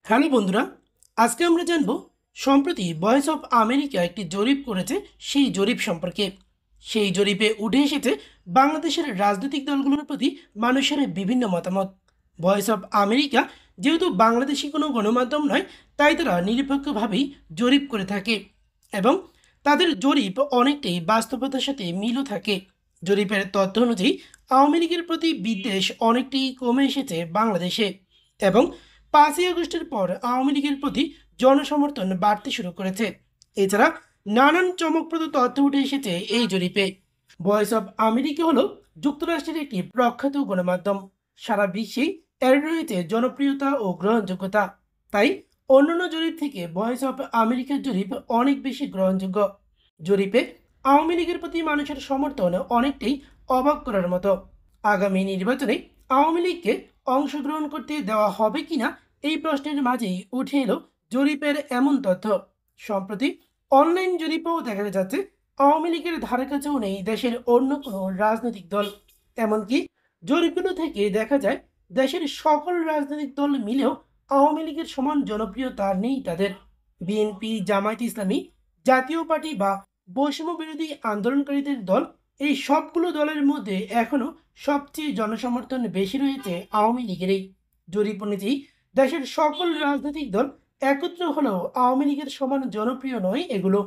Hello বন্ধুরা, আজকে আমরা জানব সম্প্রতি ভয়েস অফ আমেরিকা একটি জরিপ করেছে সেই জরিপ সম্পর্কে। সেই জরিপে উঠে এসেছে বাংলাদেশের রাজনৈতিক দলগুলোর প্রতি মানুষের বিভিন্ন মতামত। ভয়েস অফ আমেরিকা যেহেতু বাংলাদেশি কোনো গণমাধ্যম নয়, তাই তারা নিরপেক্ষভাবেই জরিপ করে থাকে এবং তাদের জরিপ অনেকটাই বাস্তবতার সাথে মিলও থাকে। জরিপের তথ্য অনুযায়ী আওয়ামী লীগের প্রতি বিদ্বেষ অনেকটাই কমে এসেছে বাংলাদেশে এবং 5ই আগস্টের পর আওয়ামী লীগের প্রতি জনসমর্থন বাড়তে শুরু করেছে। এছাড়া নানান চমকপ্রদ তথ্য উঠে এসেছে এই জরিপে। ভয়েস অব আমেরিকা হলো যুক্তরাষ্ট্রের একটি প্রখ্যাত গণমাধ্যম। সারা বিশ্বেই এর রয়েছে জনপ্রিয়তা ও গ্রহণযোগ্যতা। তাই অন্যান্য জরিপ থেকে ভয়েস অব আমেরিকার জরিপ অনেক বেশি গ্রহণযোগ্য। জরিপে আওয়ামী লীগের প্রতি মানুষের সমর্থন অনেকটাই অবাক করার মতো। আগামী নির্বাচনে আওয়ামী লীগকে অংশগ্রহণ করতে দেওয়া হবে কিনা এই প্রশ্নের মাঝেই উঠে এলো জরিপের এমন তথ্য। সম্প্রতি অনলাইন জরিপেও দেখা যাচ্ছে আওয়ামী লীগের ধারে কাছেও নেই দেশের অন্য কোনো রাজনৈতিক দল। এমনকি জরিপগুলো থেকে দেখা যায় দেশের সকল রাজনৈতিক দল মিলেও আওয়ামী লীগের সমান জনপ্রিয়তা নেই তাদের। বিএনপি, জামায়াত ইসলামী, জাতীয় পার্টি বা বৈষম্য বিরোধী আন্দোলনকারীদের দল, এই সবগুলো দলের মধ্যে এখনো সবচেয়ে জনসমর্থন বেশি রয়েছে আওয়ামী লীগেরই। জরিপ অনুযায়ী দেশের সকল রাজনৈতিক দল একত্র হলেও আওয়ামী লীগের সমান জনপ্রিয় নয় এগুলো।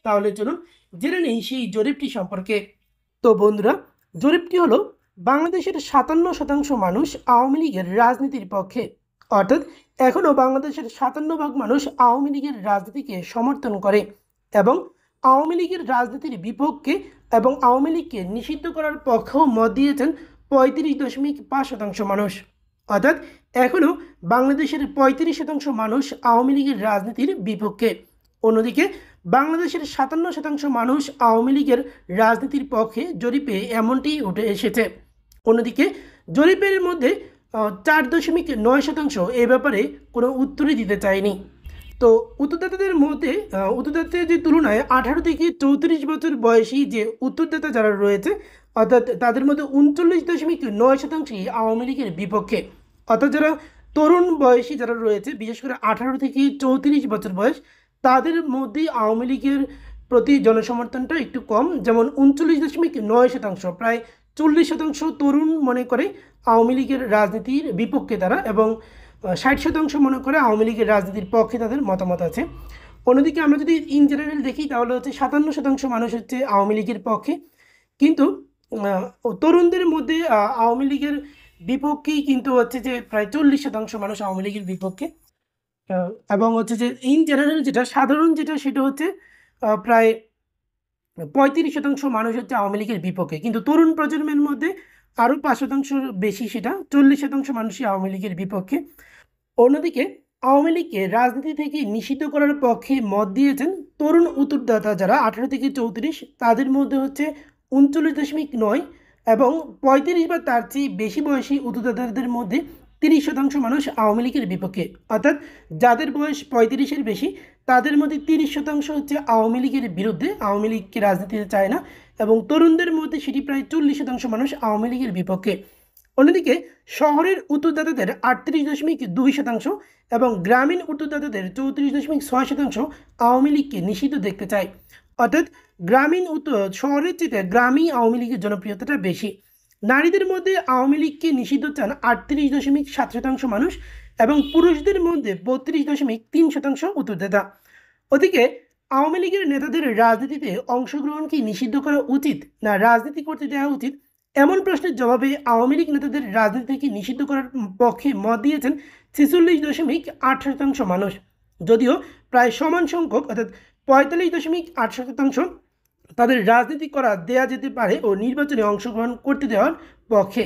তাহলে চলুন জেনে নেই সেই জরিপটি সম্পর্কে। তো বন্ধুরা, জরিপটি হলো বাংলাদেশের 57% মানুষ আওয়ামী লীগের রাজনীতির পক্ষে। অর্থাৎ এখনও বাংলাদেশের 57% মানুষ আওয়ামী লীগের রাজনীতিকে সমর্থন করে এবং আওয়ামী লীগের রাজনীতির বিপক্ষে এবং আওয়ামী লীগকে নিষিদ্ধ করার পক্ষেও মত দিয়েছেন 35.5% মানুষ। অর্থাৎ এখনও বাংলাদেশের 35% মানুষ আওয়ামী লীগের রাজনীতির বিপক্ষে। অন্যদিকে বাংলাদেশের 57% মানুষ আওয়ামী লীগের রাজনীতির পক্ষে জরিপে এমনটি উঠে এসেছে। অন্যদিকে জরিপের মধ্যে 4.9% এ ব্যাপারে কোনো উত্তরই দিতে চায়নি। তো উত্তরদাতাদের মধ্যে উত্তরদাতাদের যে তুলনায় 18 থেকে 34 বছর বয়সী যে উত্তরদাতা যারা রয়েছে, অর্থাৎ তাদের মধ্যে 39.9%ই আওয়ামী লীগের বিপক্ষে। অর্থাৎ যারা তরুণ বয়সী যারা রয়েছে, বিশেষ করে 18 থেকে 34 বছর বয়স, তাদের মধ্যেই আওয়ামী লীগের প্রতি জনসমর্থনটা একটু কম। যেমন 39.9%, প্রায় 40% তরুণ মনে করে আওয়ামী লীগের রাজনীতির বিপক্ষে তারা, এবং 60% মনে করে আওয়ামী লীগের রাজনীতির পক্ষে তাদের মতামত আছে। অন্যদিকে আমরা যদি ইন জেনারেল দেখি তাহলে হচ্ছে 57% মানুষ হচ্ছে আওয়ামী লীগের পক্ষে। কিন্তু তরুণদের মধ্যে আওয়ামী লীগের বিপক্ষেই কিন্তু হচ্ছে যে প্রায় 40% মানুষ আওয়ামী লীগের বিপক্ষে। এবং হচ্ছে যে ইন জেনারেল যেটা সাধারণ যেটা সেটা হচ্ছে প্রায় 35% মানুষ হচ্ছে আওয়ামী লীগের বিপক্ষে। কিন্তু তরুণ প্রজন্মের মধ্যে আরও 5% বেশি, সেটা 40% মানুষই আওয়ামী লীগের বিপক্ষে। অন্যদিকে আওয়ামী লীগকে রাজনীতি থেকে নিষিদ্ধ করার পক্ষে মত দিয়েছেন তরুণ উত্তরদাতা যারা 18 থেকে 34, তাদের মধ্যে হচ্ছে 39.9, এবং 35 বা তার চেয়ে বেশি বয়সী উত্তরদাতাদের মধ্যে 30% মানুষ আওয়ামী লীগের বিপক্ষে। অর্থাৎ যাদের বয়স 35-এর বেশি তাদের মধ্যে 30% হচ্ছে আওয়ামী লীগের বিরুদ্ধে, আওয়ামী লীগকে রাজনীতিতে চায় না, এবং তরুণদের মধ্যে সেটি প্রায় 40% মানুষ আওয়ামী লীগের বিপক্ষে। অন্যদিকে শহরের উত্তরদাতাদের 38.2% এবং গ্রামীণ উত্তরদাতাদের 34.6% আওয়ামী লীগকে নিষিদ্ধ দেখতে চায়। অর্থাৎ শহরের চেয়ে গ্রামীণ আওয়ামী লীগের জনপ্রিয়তাটা বেশি। নারীদের মধ্যে আওয়ামী লীগকে নিষিদ্ধ চান 38.7% মানুষ, এবং পুরুষদের মধ্যে 32.3% উত্তরদাতা। ওদিকে আওয়ামী লীগের নেতাদের রাজনীতিতে অংশগ্রহণ কি নিষিদ্ধ করা উচিত, না রাজনীতি করতে দেওয়া উচিত, এমন প্রশ্নের জবাবে আওয়ামী লীগ নেতাদের রাজনীতি থেকে নিষিদ্ধ করার পক্ষে মত দিয়েছেন 46.8% মানুষ। যদিও প্রায় সমান সংখ্যক, অর্থাৎ 45.8% তাদের রাজনীতি করা দেয়া যেতে পারে ও নির্বাচনে অংশগ্রহণ করতে দেওয়ার পক্ষে।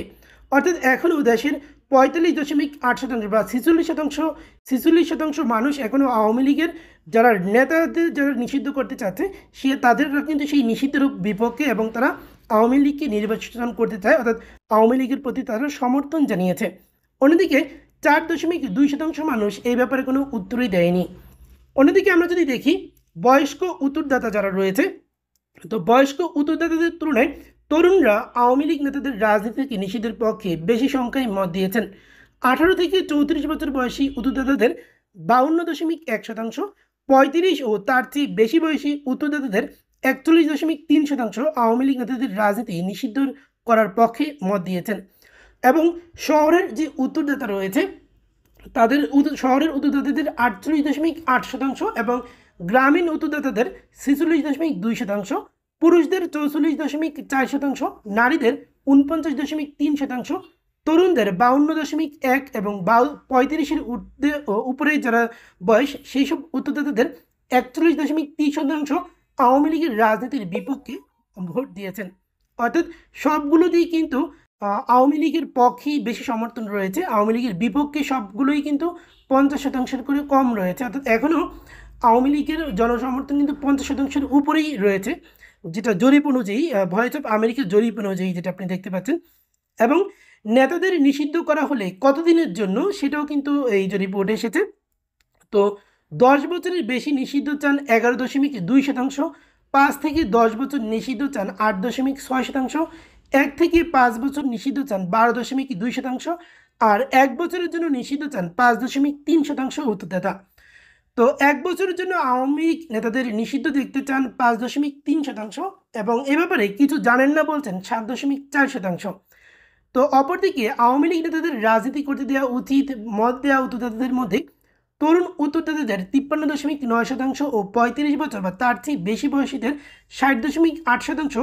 অর্থাৎ এখনও দেশের 45.8% বা 46% মানুষ এখনও আওয়ামী লীগের যারা নেতাদের যারা নিষিদ্ধ করতে চাচ্ছে তাদের কিন্তু সেই নিষিদ্ধের বিপক্ষে, এবং তারা আওয়ামী লীগকে নির্বাচন করতে চায়, অর্থাৎ আওয়ামী লীগের প্রতি তারা সমর্থন জানিয়েছে। অন্যদিকে 4.2% মানুষ এই ব্যাপারে কোনো উত্তরই দেয়নি। অন্যদিকে আমরা যদি দেখি বয়স্ক উত্তরদাতা যারা রয়েছে, তো বয়স্ক উত্তরদাতাদের তুলনায় তরুণরা আওয়ামী লীগ নেতাদের রাজনীতি থেকে নিষিদ্ধের পক্ষে বেশি সংখ্যায় মত দিয়েছেন। 18 থেকে 34 বছর বয়সী উত্তরদাতাদের 52.1%, 35 ও তার চেয়ে বেশি বয়সী উত্তরদাতাদের 41.3% আওয়ামী লীগ নেতাদের রাজনীতি নিষিদ্ধ করার পক্ষে মত দিয়েছেন। এবং শহরের যে উত্তরদাতা রয়েছে তাদের শহরের উত্তরদাতাদের 48.8% এবং গ্রামীণ উত্তরদাতাদের 46.2%, পুরুষদের 44.4%, নারীদের 49.3%, তরুণদের 52.1 এবং 35-এর উপরে যারা বয়স সেই সব উত্তরদাতাদের 41.3% আওয়ামী লীগের রাজনীতির বিপক্ষে ভোট দিয়েছেন। অর্থাৎ সবগুলোতেই কিন্তু আওয়ামী লীগের পক্ষেই বেশি সমর্থন রয়েছে, আওয়ামী লীগের বিপক্ষে সবগুলোই কিন্তু 50% করে কম রয়েছে। অর্থাৎ এখনও আওয়ামী লীগের জনসমর্থন কিন্তু 50%-এর উপরেই রয়েছে, যেটা জরিপ অনুযায়ী, ভয়েস অফ আমেরিকার জরিপ অনুযায়ী যেটা আপনি দেখতে পাচ্ছেন। এবং নেতাদের নিষিদ্ধ করা হলে কতদিনের জন্য সেটাও কিন্তু এই জরিপে উঠে এসেছে। তো 10 বছরের বেশি নিষিদ্ধ চান 11.2%, 5 থেকে 10 বছর নিষিদ্ধ চান 8.6%, 1 থেকে 5 বছর নিষিদ্ধ চান 12.2%, আর 1 বছরের জন্য নিষিদ্ধ চান 5.3% উত্তরদাতা। তো 1 বছরের জন্য আওয়ামী লীগ নেতাদের নিষিদ্ধ দেখতে চান 5.3%, এবং এ ব্যাপারে কিছু জানেন না বলছেন 7.4%। তো অপরদিকে আওয়ামী লীগ নেতাদের রাজনীতি করতে দেওয়া উচিত মত দেওয়া উত্তরদাতাদের মধ্যে তরুণ উত্তরদাতাদের 53.9% ও 35 বছর বা তার চেয়ে বেশি বয়সীদের 60.8%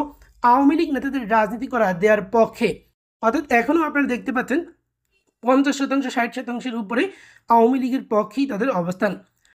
আওয়ামী লীগ নেতাদের রাজনীতি করা দেওয়ার পক্ষে। অর্থাৎ এখনও আপনারা দেখতে পাচ্ছেন 50%, 60%-এর উপরে আওয়ামী লীগের পক্ষেই তাদের অবস্থান।